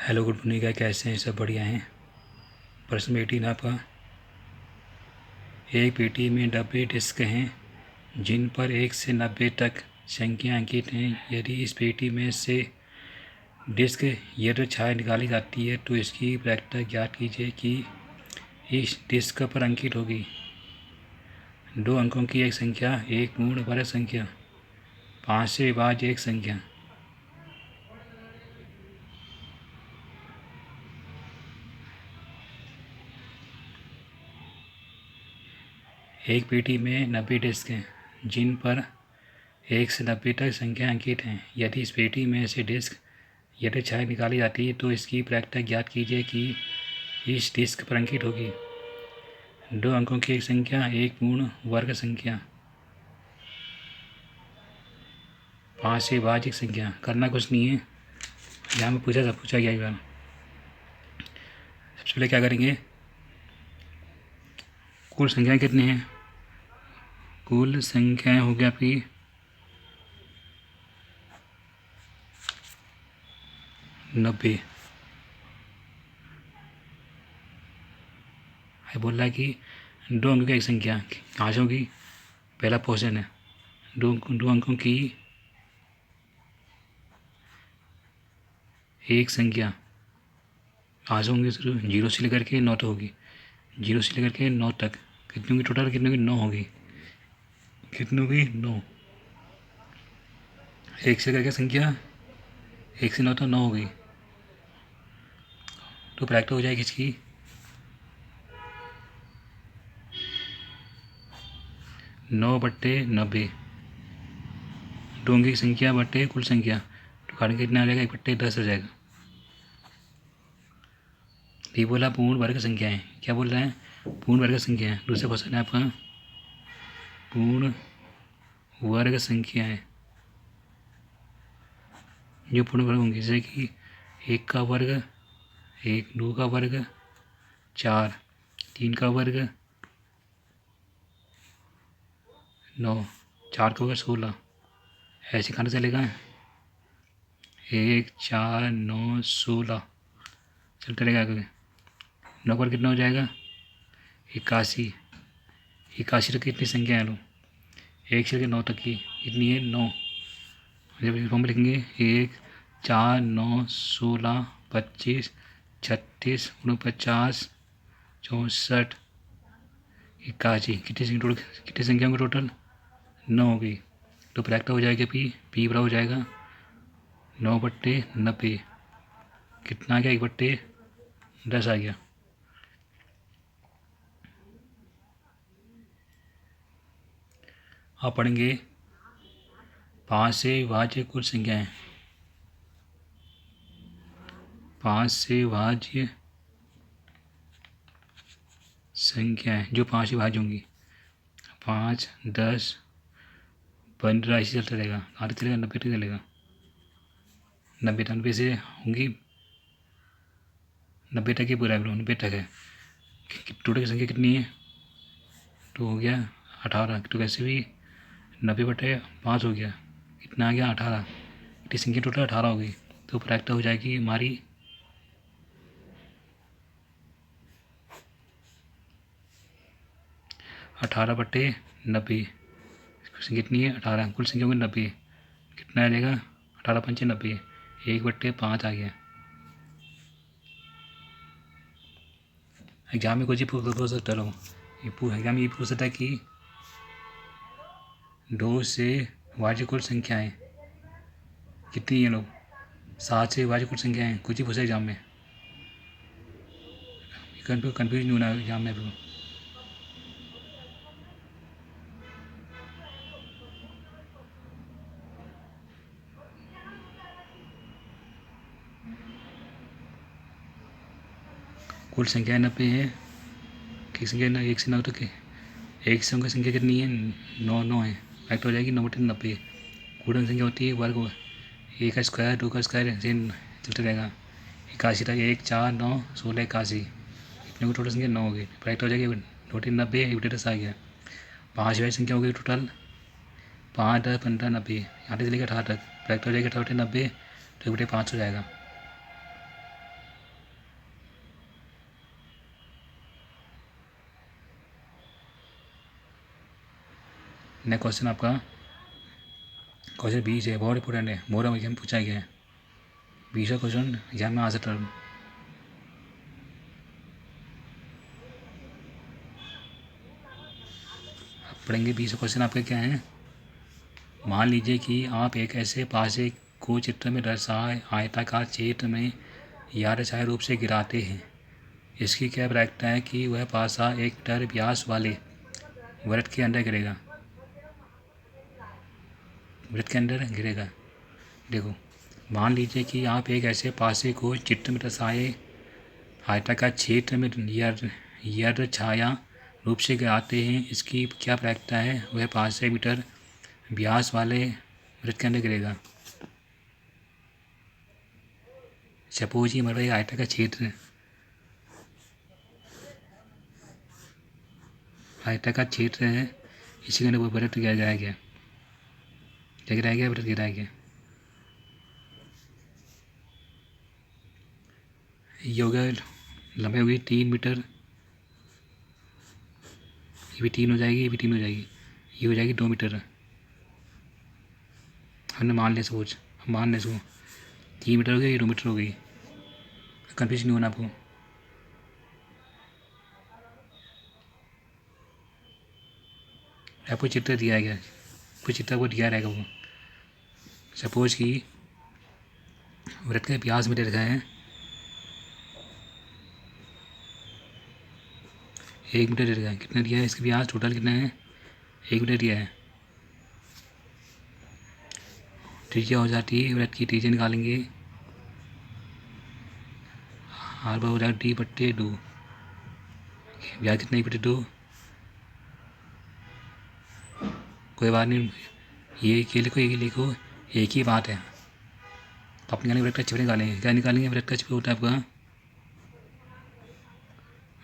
Hello good morning है, कैसे हैं? सब बढ़िया हैं। प्रश्न 18 आपका। एक पेटी में 90 डिस्क हैं जिन पर 1 से 90 तक संख्या अंकित हैं। यदि इस पेटी में से डिस्क यदि छाया निकाली जाती है तो इसकी प्रायिकता ज्ञात कीजिए कि इस डिस्क पर अंकित होगी। 2 अंकों की एक संख्या, एक पूर्ण वर्ग संख्या, 5 से विभाज्य एक संख्या। एक पेटी में 90 डिस्क हैं जिन पर 1 से 90 तक संख्या अंकित हैं। यदि इस पेटी में से डिस्क यदि छाया निकाली जाती है तो इसकी प्रायिकता ज्ञात कीजिए कि इस डिस्क पर अंकित होगी। 2 अंकों की एक संख्या, एक पूर्ण वर्ग संख्या, 5 से विभाज्य संख्या। करना कुछ नहीं है, यहाँ में पूछा गया एक बार। सबसे पहले क्या करेंगे, कुल संख्याएं कितनी हैं? कुल संख्याएं हो गया आपकी 90। बोल रहा है कि 2 अंकों की एक संख्या कहाँ से होगी? पहला क्वेश्चन है। दो अंकों की एक संख्या कहाँ से होंगी? 0 से लेकर के 9 तक होगी। 0 से लेकर के 9 तक कितनी होगी? टोटल कितनी होगी? 9 होगी। कितनी होगी? 9। 1 से करके संख्या 1 से 9 तक 9 होगी। तो प्रायिकता हो जाएगी इसकी 9/90। 2 अंक की संख्या बटे कुल संख्या, तो काट के कितना आ जाएगा? 1/10 हो जाएगा। ये बोला पूर्ण वर्ग संख्या है। क्या बोल रहा है? पूर्ण वर्ग संख्या है। दूसरा क्वेश्चन है आपका पूर्ण वर्ग संख्या है। जो पूर्ण वर्ग होंगे जैसे कि 1 का वर्ग, 1, 2 का वर्ग, 4, 3 का वर्ग, 9, 4 का वर्ग 16। ऐसे खाना चलेगा 1, 4, 9, 16 चलते रहेगा आगे। 9 पर कितना हो जाएगा? 81। 81 तक कितनी संख्या है? लो 1 से लेकर 9 तक की कितनी है? 9। जब फॉर्म में लिखेंगे 1, 4, 9, 16, 25, 36, 49, 64, 81। कितनी संख्या होंगे टोटल? 9 होगी। तो प्रायिकता हो जाएगी पी बराबर हो जाएगा 9/90। कितना आ गया? 1/10 आ गया। आप पढ़ेंगे 5 से विभाज्य कुल संख्याएं। 5 से विभाज्य संख्याएं जो 5 से विभाज्य होंगी। 5, 10, 15 ऐसे चलता रहेगा। आगे चलेगा 90 तक चलेगा। 90 से होंगी 90 तक ही पूरा है। 90 तक है। टोटल की संख्या कितनी है? तो हो गया 18। तो वैसे भी 90/5 हो गया। कितना आ गया? 18। इतनी संख्या टोटल 18 होगी। तो प्रायिकता हो जाएगी हमारी 18/90। संख्या कितनी है? 18। कुल संख्या होगी 90। कितना आ जाएगा? 18 पंचे 90। 1/5 आ गया। एग्जाम में कुछ ही पूछ सकता हूँ। एग्जाम में ये पूछ सकता है कि 2 से विभाज्य कुल संख्याएँ कितनी है? लोग 7 से विभाज्य कुल संख्याएँ कुछ ही पूछा एग्जाम में। कन्फ्यूज नहीं होना एग्जाम में। लोग कुल संख्याएँ 90 है। की संख्या 1 से 9 तक है। 1 से की संख्या कितनी है? 9 है। फैक्ट हो जाएगी 9/90। गुणन संख्या होती है वर्ग। 1 का स्क्वायर, 2 का स्क्वायर ऐसे चलते रहेगा। 81 तक 1, 4, 9, 16, 81। इतने को टोटल संख्या 9 होगी। फैक्ट हो जाएगी 90। 1/10 आ गया। 5 वाली संख्या होगी टोटल 5, 10, 15, 90। यहाँ से चलेगा 18 तक। फैक्ट हो जाएगी 18/90। तो 1/5 हो जाएगा। नेक्स्ट क्वेश्चन आपका क्वेश्चन 20 है, बहुत इंपॉर्टेंट है, मोहरम एग्जाम पूछा गया है। 20वां क्वेश्चन एग्जाम में आ सकता है। आप पढ़ेंगे 20वां क्वेश्चन आपका क्या है। मान लीजिए कि आप एक ऐसे पासे को चित्र में दर्शाए आयताकार क्षेत्र में यादृच्छिक रूप से गिराते हैं। इसकी क्या प्रायिकता है कि वह पासा 1 मीटर व्यास वाले वृत्त के अंदर गिरेगा। वृत्त के अंदर गिरेगा। देखो, मान लीजिए कि आप एक ऐसे पासे को चित्र में दर्शाए आयताकार क्षेत्र में यादृच्छिक रूप से गिराते हैं। इसकी क्या प्रायिकता है, वह 500 मीटर व्यास वाले वृत्त के अंदर गिरेगा। सपोज ये हमारा आयताकार क्षेत्र है, आयताकार क्षेत्र है, इसी के अंदर वो वृत्त गिराया गया। क्या गिराया गया? वृत्त गिराया गया। ये हो गया, लंबाई होगी 3 मीटर, ये भी 3 हो जाएगी, ये भी 3 हो जाएगी, ये हो जाएगी 2 मीटर। हमने मान लिया, सोच मान लें इसको 3 मीटर हो गया, ये 2 मीटर हो गई। कन्फ्यूज नहीं होना आपको। आपको चित्र दिया गया, कुछ चित्र आपको दिया रहेगा। वो सपोज कि वृत्त के व्यास में दे रखा है 1 मीटर दे रखा है। कितना दिया है इसके व्यास? टोटल कितना है? 1 मीटर दिया है। त्रिज्या हो जाती है, वृत्त की त्रिज्या निकालेंगे, आर बार हो जाएगा D/2। व्यास कितना? 1/2। कोई बात नहीं, ये लिखो, ये लिखो, एक ही बात है। तो आप निकालेंगे वृत्त का क्षेत्र निकालेंगे। क्या निकालेंगे? वृत्त का क्षेत्र होता है आपका,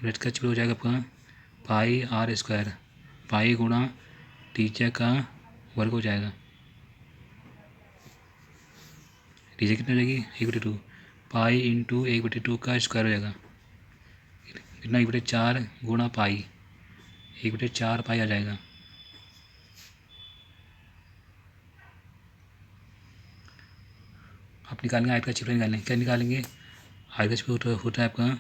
वृत्त का क्षेत्र हो जाएगा आपका πr²। पाई गुणा त्रिज्या का वर्ग हो जाएगा। त्रिज्या कितना हो जाएगी? 1/2। पाई इंटू 1/2 का स्क्वायर हो जाएगा। कितना? 1/4 गुणा पाई, 1/4 पाई आ जाएगा। आप निकालेंगे आयत का क्षेत्र निकालेंगे। क्या निकालेंगे? आयत का क्षेत्र होता है आपका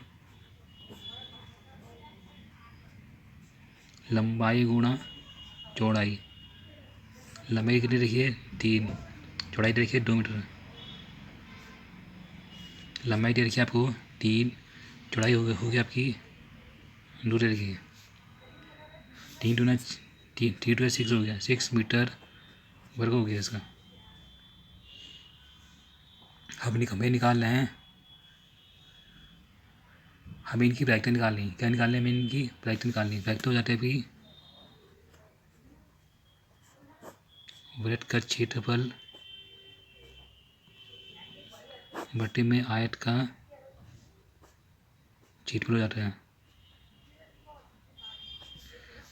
लंबाई गुणा चौड़ाई। लंबाई कितनी देखिए? 3, चौड़ाई देखिए 2 मीटर। लंबाई दे रखी है आपको 3, चौड़ाई होगी आपकी 2 दे रखी है। 3 2 6 हो गया, 6 मीटर वर्ग हो गया इसका। हमें निकाल रहे हैं, हमें इनकी प्रायिकता निकालनी है। क्या निकालनी है? हमें इनकी प्रायिकता निकालनी है। प्रायिकता हो जाता है कि वृत्त का क्षेत्रफल बटे में आयत का क्षेत्रफल हो जाता है।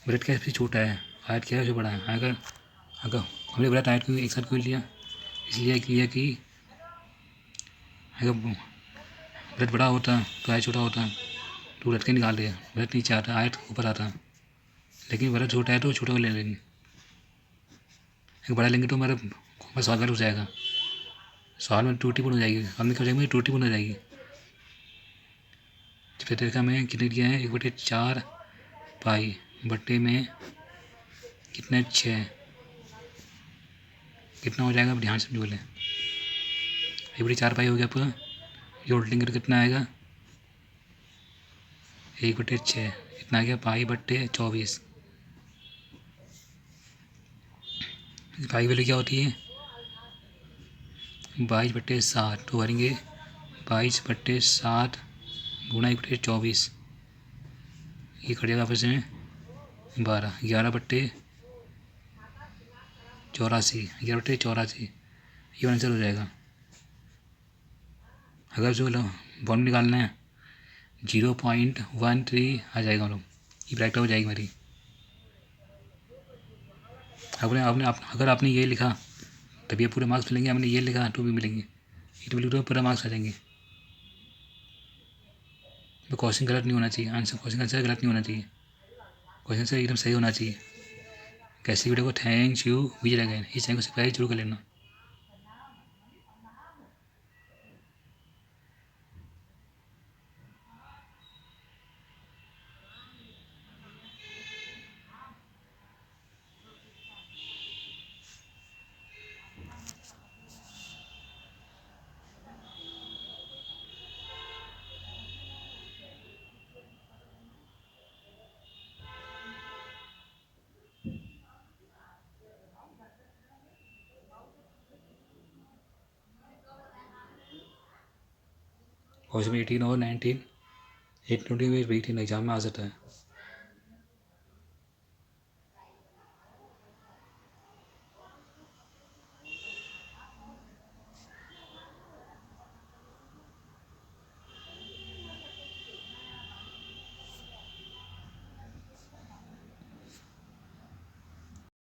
वृत्त क्या सबसे छोटा है, आयत क्या है जो बड़ा है। अगर अगर हमने वृत्त आयत को एक साथ क्यों लिया? इसलिए लिया कि अगर वृत्त बड़ा होता तो आयत छोटा होता, तो वृत्त के निकाल दिया। वृत्त नीचे आता, आयत ऊपर आता, लेकिन वृत्त छोटा है तो छोटा को ले लेंगे। अगर बड़ा लेंगे तो हमारा सवाल गलत हो जाएगा, सवाल में त्रुटिपूर्ण हो जाएगी। हमने क्या हो जाएगी? त्रुटिपूर्ण हो जाएगी। फिर देखा में कितने दिया है? 1/4 पाई बटे में कितने 6, कितना हो जाएगा? अब ध्यान से बोलें। 1/4 पाई हो गया आपका, जोड़ लेंगे तो कितना आएगा? 1/6। इतना आ गया पाई बटे 24। पाई वैल्यू क्या होती है? 22/7। तो भरेंगे 22/7 गुणा 1/24। ये कट जाएगा आपस में 12, 11/84, 11/84। ये आंसर हो जाएगा। अगर जो बॉन्ड निकालना है 0.13 आ जाएगा हम लोग, ये ब्रैकेट हो जाएगी हमारी। अगर आपने ये लिखा तभी पूरे मार्क्स मिलेंगे, हमने ये लिखा तो भी मिलेंगे, ये तो बिल्कुल पूरा मार्क्स आ जाएंगे। तो क्वेश्चन गलत नहीं होना चाहिए, आंसर क्वेश्चन आंसर गलत नहीं होना चाहिए, क्वेश्चन आंसर एकदम सही होना चाहिए। कैसी वीडियो को थैंक्स यू विजय अगेन, इस चैनल को सब्सक्राइब जरूर कर लेना। और इसमें 18 और 19 8 20 में 18 एग्जाम में आ सकता है।